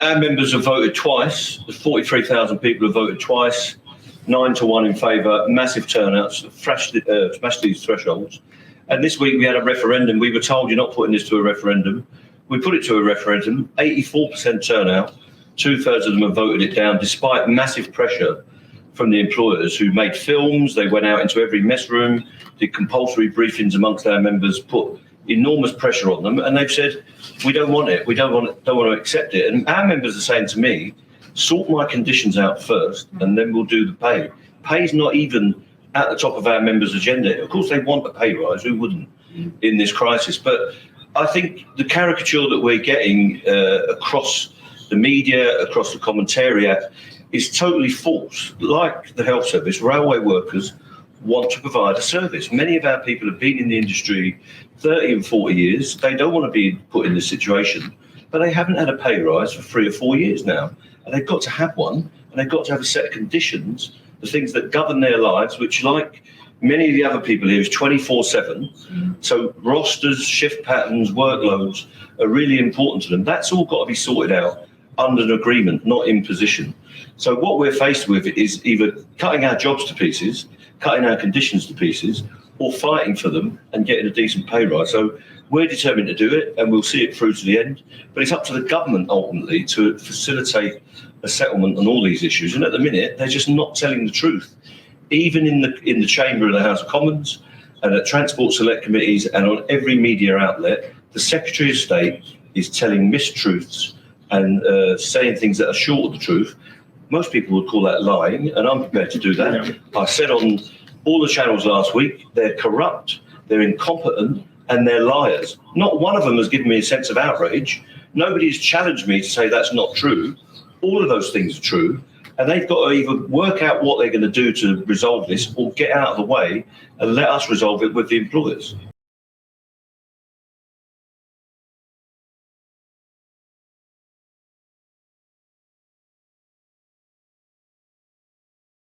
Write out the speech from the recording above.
Our members have voted twice. 43,000 people have voted twice, 9-1 in favour, massive turnouts, smashed these thresholds. And this week we had a referendum. We were told you're not putting this to a referendum. We put it to a referendum, 84% turnout, 2/3 of them have voted it down, despite massive pressure from the employers who made films. They went out into every mess room, did compulsory briefings amongst our members, put enormous pressure on them, and they've said, we don't want it, we don't want to accept it. And our members are saying to me, sort my conditions out first, and then we'll do the pay. Pay's not even at the top of our members' agenda. Of course, they want a pay rise, who wouldn't in this crisis? But I think the caricature that we're getting across the media, across the commentariat, is totally false. Like the health service, railway workers want to provide a service. Many of our people have been in the industry 30 and 40 years. They don't want to be put in this situation, but they haven't had a pay rise for 3 or 4 years now. And they've got to have one, and they've got to have a set of conditions, the things that govern their lives, which, like many of the other people here, is 24/7. So rosters, shift patterns, workloads are really important to them. That's all got to be sorted out under an agreement, not imposition. So what we're faced with is either cutting our jobs to pieces, cutting our conditions to pieces, or fighting for them and getting a decent pay rise. So we're determined to do it, and we'll see it through to the end. But it's up to the government ultimately to facilitate a settlement on all these issues. And at the minute, they're just not telling the truth. Even in the chamber of the House of Commons and at Transport Select Committees and on every media outlet, the Secretary of State is telling mistruths and saying things that are short of the truth. Most people would call that lying, and I'm prepared to do that. I said on all the channels last week, they're corrupt, they're incompetent, and they're liars. Not one of them has given me a sense of outrage. Nobody's challenged me to say that's not true. All of those things are true, and they've got to either work out what they're going to do to resolve this or get out of the way and let us resolve it with the employers.